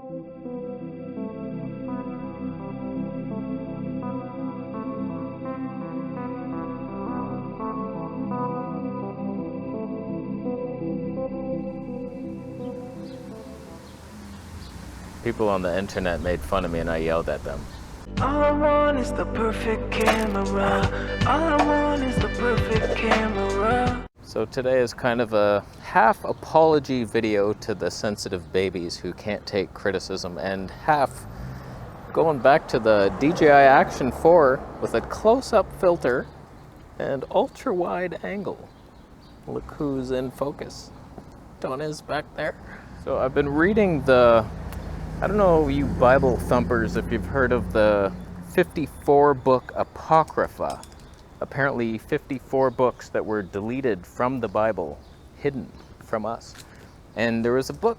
People on the internet made fun of me and I yelled at them. All I want is the perfect camera. All I want is the perfect camera. So today is kind of a half apology video to the sensitive babies who can't take criticism, and half going back to the DJI Action 4 with a close-up filter and ultra-wide angle. Look who's in focus. Donna's back there. So I've been reading I don't know, you Bible thumpers, if you've heard of the 54 book Apocrypha. Apparently 54 books that were deleted from the Bible, hidden from us. And there was a book,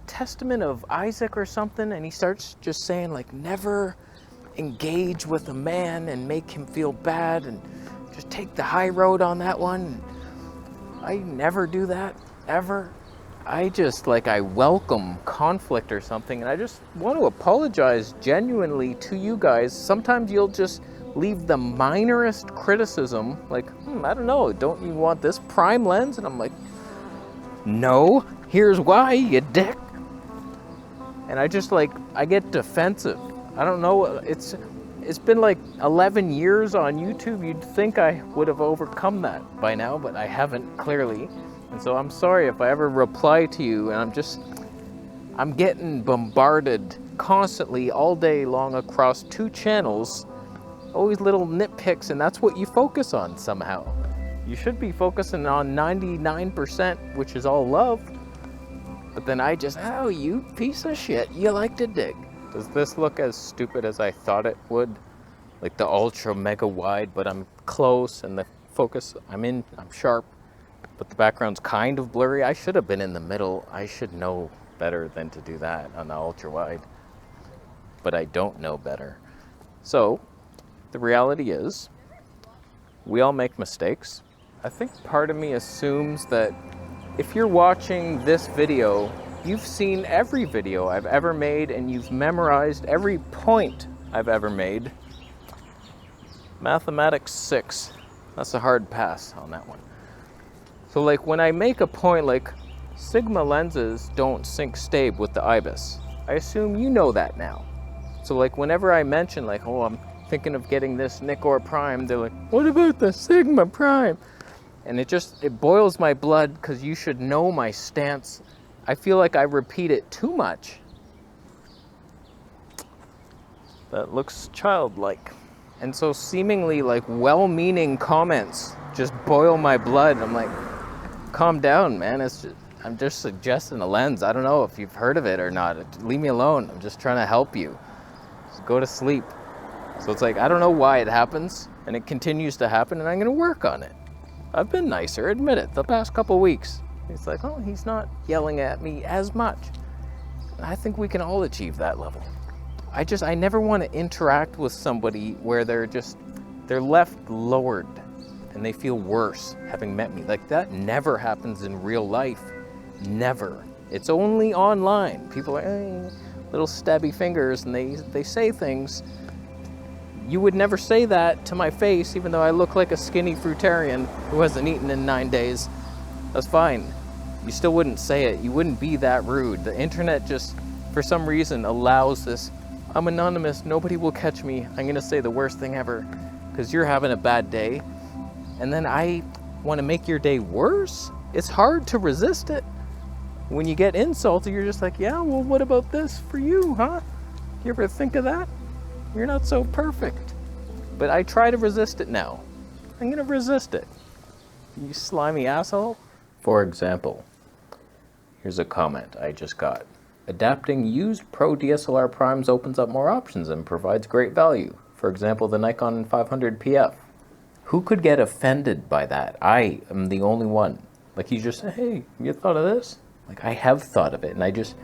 Testament of Isaac or something, and he starts just saying like, never engage with a man and make him feel bad, and just take the high road on that one. I never do that, ever. I just, I welcome conflict or something, and I just want to apologize genuinely to you guys. Sometimes you'll just leave the minorest criticism, like, I don't know, don't you want this prime lens? And I'm like, no, here's why, you dick. And I just, I get defensive. I don't know, it's been 11 years on YouTube. You'd think I would have overcome that by now, but I haven't, clearly. And so I'm sorry if I ever reply to you, and I'm getting bombarded constantly all day long across 2 channels, always little nitpicks, and that's what you focus on somehow. You should be focusing on 99%, which is all love. But then I just, oh, you piece of shit, you like to dig. Does this look as stupid as I thought it would? Like the ultra mega wide, but I'm close, and the focus, I'm sharp. But the background's kind of blurry. I should have been in the middle. I should know better than to do that on the ultra wide. But I don't know better. So, the reality is, we all make mistakes. I think part of me assumes that if you're watching this video, you've seen every video I've ever made, and you've memorized every point I've ever made. Mathematics 6. That's a hard pass on that one. So when I make a point Sigma lenses don't sync stabe with the IBIS, I assume you know that now. So whenever I mention oh, I'm thinking of getting this Nikkor Prime, they're like, what about the Sigma Prime? And it boils my blood, because you should know my stance. I feel like I repeat it too much. That looks childlike. And so seemingly well-meaning comments just boil my blood. I'm like, calm down, man. I'm just suggesting a lens. I don't know if you've heard of it or not. Leave me alone. I'm just trying to help you. Just go to sleep. So it's I don't know why it happens, and it continues to happen, and I'm going to work on it. I've been nicer, admit it, the past couple weeks. It's oh, he's not yelling at me as much. I think we can all achieve that level. I never want to interact with somebody where they're left lowered and they feel worse having met me. That never happens in real life. Never. It's only online. People are little stabby fingers, and they say things. You would never say that to my face, even though I look like a skinny fruitarian who hasn't eaten in 9 days. That's fine. You still wouldn't say it. You wouldn't be that rude. The internet just, for some reason, allows this. I'm anonymous. Nobody will catch me. I'm going to say the worst thing ever because you're having a bad day. And then I want to make your day worse? It's hard to resist it. When you get insulted, you're just yeah, well, what about this for you, huh? You ever think of that? You're not so perfect. But I try to resist it now. I'm going to resist it. You slimy asshole. For example, here's a comment I just got. Adapting used Pro DSLR primes opens up more options and provides great value. For example, the Nikon 500 PF. Who could get offended by that? I am the only one. You just say, hey, you thought of this? I have thought of it, and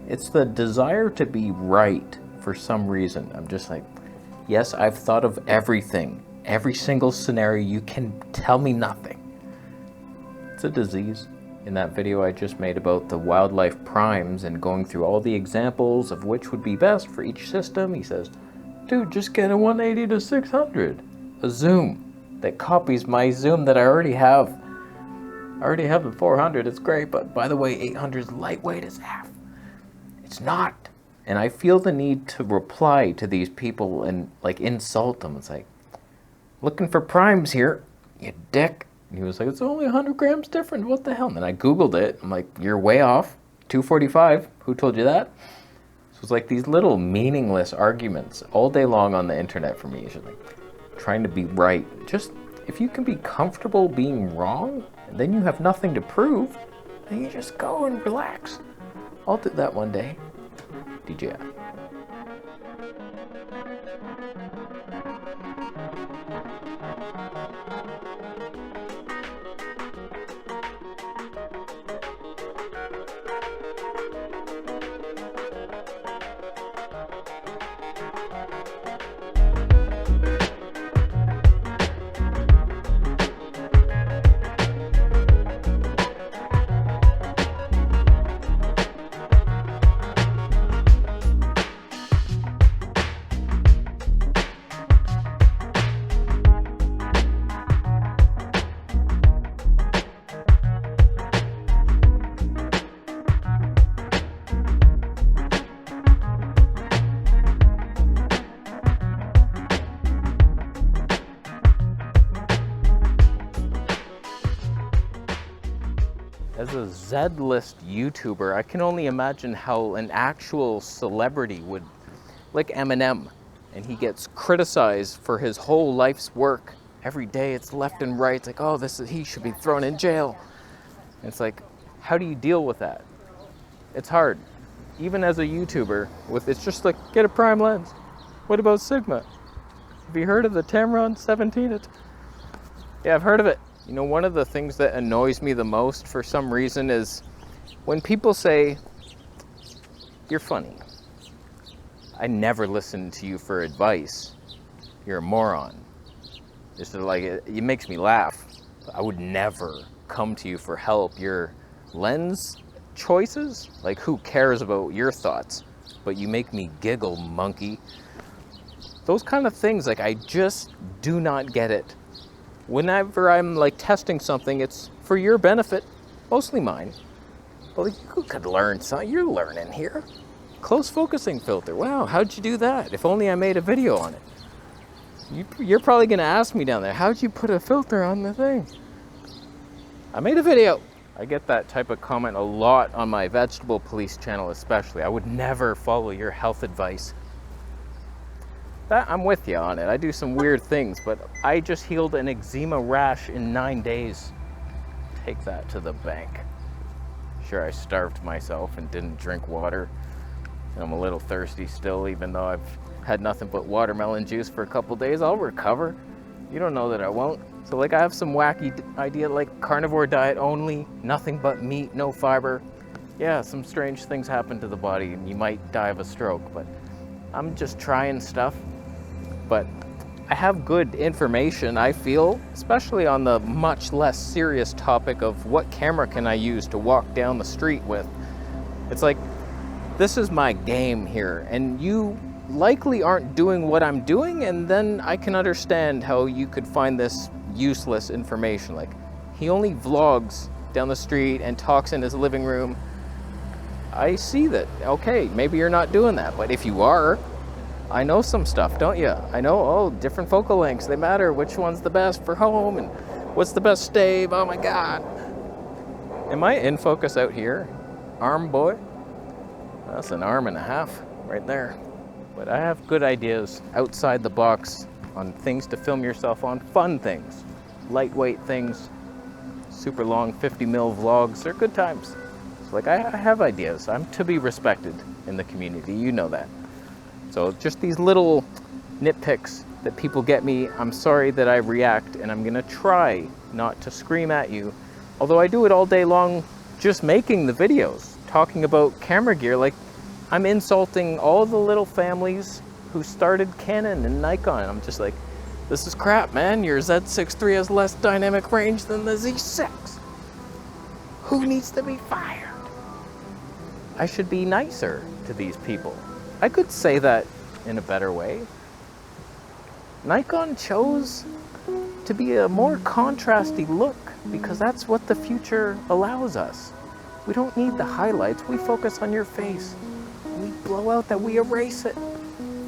it's the desire to be right for some reason. I'm just yes, I've thought of everything. Every single scenario. You can tell me nothing. It's a disease. in that video I just made about the wildlife primes and going through all the examples of which would be best for each system, he says, dude, just get a 180 to 600, a zoom that copies my zoom that I already have. I already have the 400, it's great, but by the way, 800 is lightweight as F. It's not. And I feel the need to reply to these people and like insult them. It's like, looking for primes here, you dick. And he was like, it's only 100 grams different, what the hell? And then I Googled it, I'm like, you're way off, 245, who told you that? So it's like these little meaningless arguments all day long on the internet for me. It's just like trying to be right. Just, if you can be comfortable being wrong, and then you have nothing to prove, then you just go and relax. I'll do that one day. DJI. As a Z-list YouTuber, I can only imagine how an actual celebrity would, like Eminem, and he gets criticized for his whole life's work. Every day it's left and right, it's like, oh, he should be thrown in jail. And it's like, how do you deal with that? It's hard. Even as a YouTuber, it's just like, get a prime lens. What about Sigma? Have you heard of the Tamron 17? Yeah, I've heard of it. You know, one of the things that annoys me the most for some reason is when people say, you're funny. I never listen to you for advice. You're a moron. It's like, it makes me laugh. I would never come to you for help. Your lens choices, like who cares about your thoughts? But you make me giggle, monkey. Those kind of things, like I just do not get it. Whenever I'm like testing something, it's for your benefit, mostly mine. Well, you could learn something. You're learning here. Close focusing filter. Wow, how'd you do that? If only I made a video on it. You're probably gonna ask me down there, how'd you put a filter on the thing? I made a video. I get that type of comment a lot on my Vegetable Police channel especially. I would never follow your health advice. I'm with you on it. I do some weird things, but I just healed an eczema rash in 9 days. Take that to the bank. Sure, I starved myself and didn't drink water. And I'm a little thirsty still, even though I've had nothing but watermelon juice for a couple days. I'll recover. You don't know that I won't. So like I have some wacky idea like carnivore diet only, nothing but meat, no fiber. Yeah, some strange things happen to the body and you might die of a stroke, but I'm just trying stuff. But I have good information, I feel, especially on the much less serious topic of what camera can I use to walk down the street with. It's like, this is my game here, and you likely aren't doing what I'm doing, and then I can understand how you could find this useless information. Like, he only vlogs down the street and talks in his living room. I see that. Okay, maybe you're not doing that, but if you are, I know some stuff, don't you? I know, oh, different focal lengths, they matter. Which one's the best for home and what's the best stave? Oh my God. Am I in focus out here? Arm boy? That's an arm and a half right there. But I have good ideas outside the box on things to film yourself on, fun things, lightweight things, super long 50mm vlogs. They're good times. So like I have ideas. I'm to be respected in the community, you know that. So just these little nitpicks that people get me, I'm sorry that I react, and I'm gonna try not to scream at you. Although I do it all day long just making the videos, talking about camera gear, like I'm insulting all the little families who started Canon and Nikon. I'm just like, this is crap, man. Your Z6 III has less dynamic range than the Z6. Who needs to be fired? I should be nicer to these people. I could say that in a better way. Nikon chose to be a more contrasty look because that's what the future allows us. We don't need the highlights. We focus on your face. We blow out that, we erase it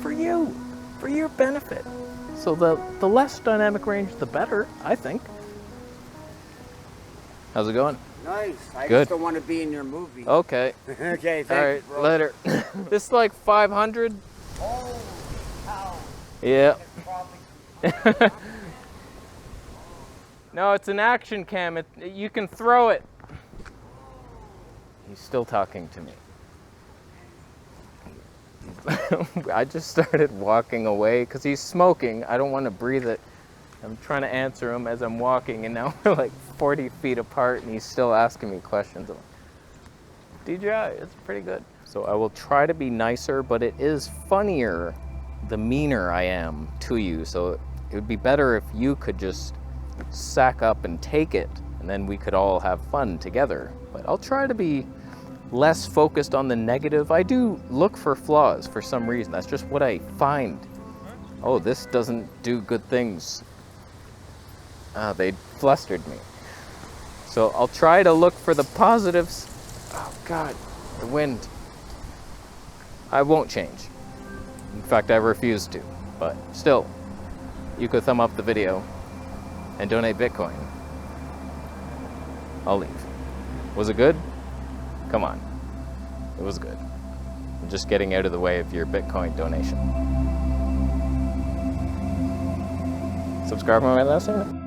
for you, for your benefit. So the less dynamic range, the better, I think. How's it going? Nice. I Good. just don't want to be in your movie. Okay. Okay, thank All right, you, bro. later. This is like 500. Holy cow. Yeah. It's probably No, it's an action cam. You can throw it. He's still talking to me. I just started walking away because he's smoking. I don't want to breathe it. I'm trying to answer him as I'm walking, and now we're like 40 feet apart, and he's still asking me questions. I'm like, DJI, it's pretty good. So I will try to be nicer, but it is funnier the meaner I am to you. So it would be better if you could just sack up and take it, and then we could all have fun together. But I'll try to be less focused on the negative. I do look for flaws for some reason. That's just what I find. Oh, this doesn't do good things. They flustered me. So I'll try to look for the positives. Oh God, the wind. I won't change. In fact, I refuse to. But still, you could thumb up the video and donate Bitcoin. I'll leave. Was it good? Come on. It was good. I'm just getting out of the way of your Bitcoin donation. Subscribe on my last name.